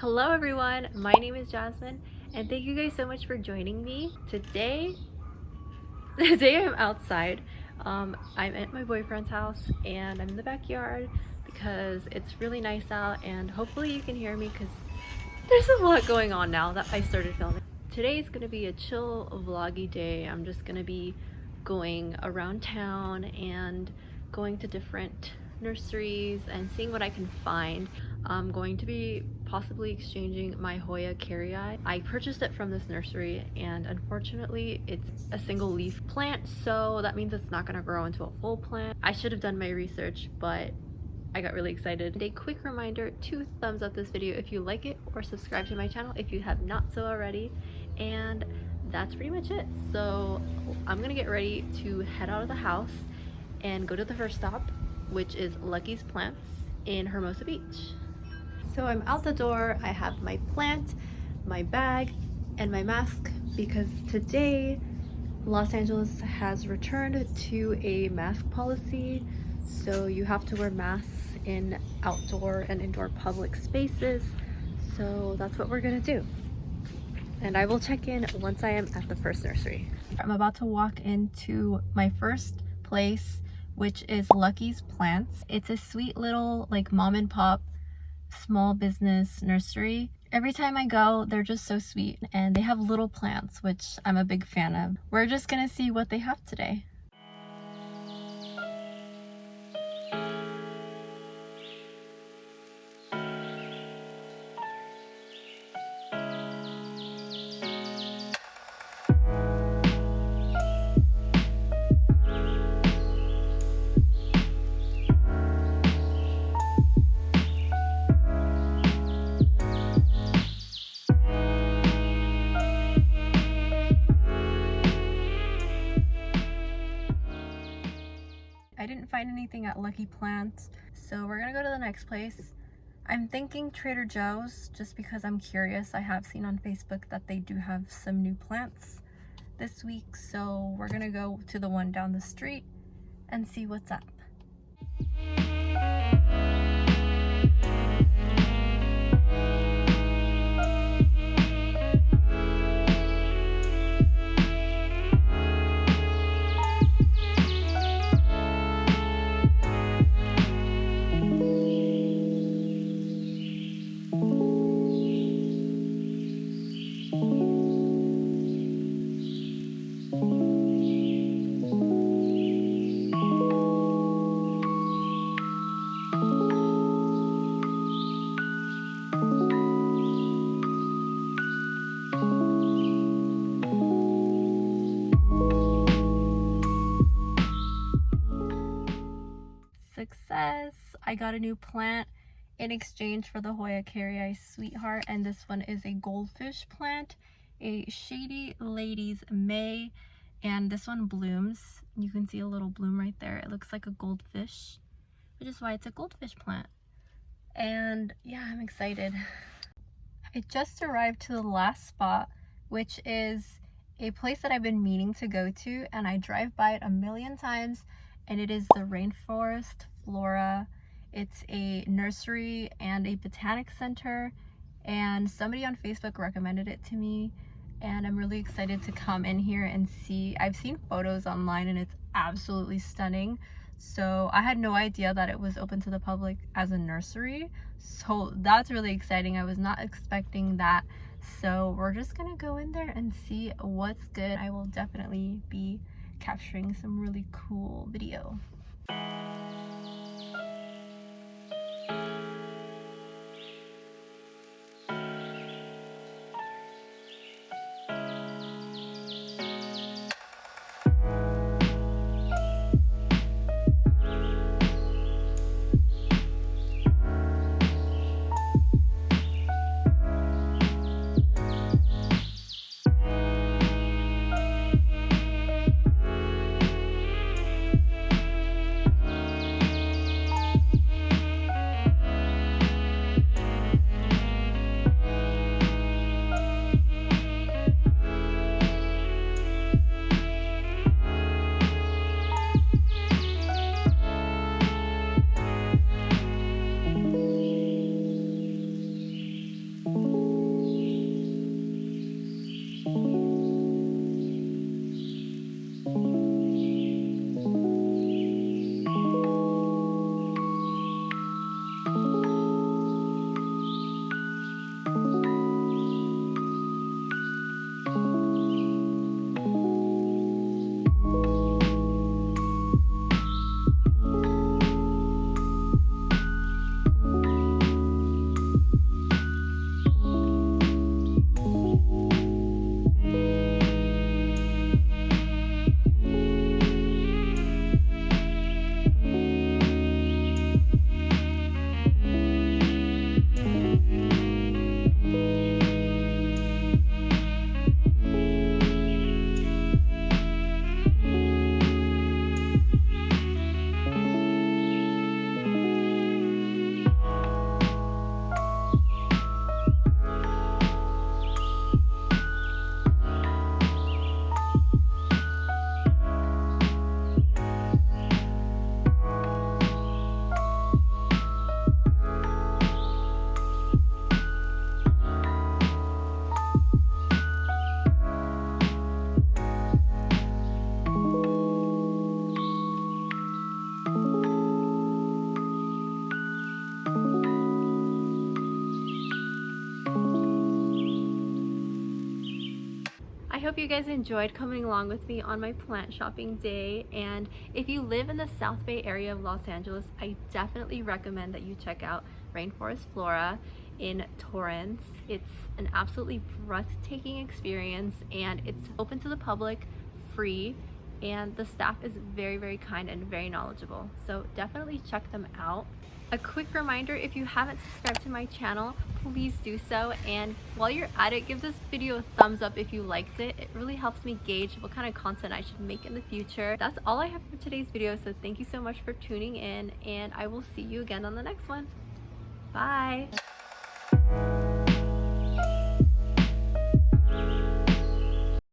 Hello everyone, my name is Jasmine and thank you guys so much for joining me. Today I'm outside. I'm at my boyfriend's house and I'm in the backyard because it's really nice out and hopefully you can hear me because there's a lot going on now that I started filming. Today's gonna be a chill vloggy day. I'm just gonna be going around town and going to different nurseries and seeing what I can find. I'm going to be possibly exchanging my Hoya carrii. I purchased it from this nursery and unfortunately it's a single leaf plant, so that means it's not going to grow into a full plant. I should have done my research, but I got really excited. And a quick reminder to thumbs up this video if you like it, or subscribe to my channel if you have not so already. And that's pretty much it. So I'm gonna get ready to head out of the house and go to the first stop, which is Lucky's Plants in Hermosa Beach. So I'm out the door. I have my plant, my bag, and my mask because today Los Angeles has returned to a mask policy. So you have to wear masks in outdoor and indoor public spaces. So that's what we're gonna do. And I will check in once I am at the first nursery. I'm about to walk into my first place, which is Lucky's Plants. It's a sweet little like mom and pop small business nursery. Every time I go, they're just so sweet and they have little plants, which I'm a big fan of. We're just gonna see what they have today. I didn't find anything at Lucky Plants, so we're gonna go to the next place. I'm thinking Trader Joe's just because I'm curious. I have seen on Facebook that they do have some new plants this week, so we're gonna go to the one down the street and see what's up. Success! I got a new plant in exchange for the Hoya carrii Sweetheart, and this one is a goldfish plant, a Shady Ladies May, and this one blooms. You can see a little bloom right there. It looks like a goldfish, which is why it's a goldfish plant. And yeah, I'm excited. I just arrived to the last spot, which is a place that I've been meaning to go to, and I drive by it a million times, and it is the Rainforest Flora. It's a nursery and a botanic center, and somebody on Facebook recommended it to me, and I'm really excited to come in here and see. I've seen photos online and it's absolutely stunning. So I had no idea that it was open to the public as a nursery, so that's really exciting. I was not expecting that. So we're just gonna go in there and see what's good. I will definitely be capturing some really cool video. hope you guys enjoyed coming along with me on my plant shopping day, and if you live in the South Bay area of Los Angeles, I definitely recommend that you check out Rainforest Flora in Torrance. It's an absolutely breathtaking experience, and it's open to the public, free, and the staff is very kind and very knowledgeable, so definitely check them out. A quick reminder, if you haven't subscribed to my channel, please do so, and while you're at it, give this video a thumbs up if you liked it. It really helps me gauge what kind of content I should make in the future. That's all I have for today's video, so thank you so much for tuning in, and I will see you again on the next one. Bye!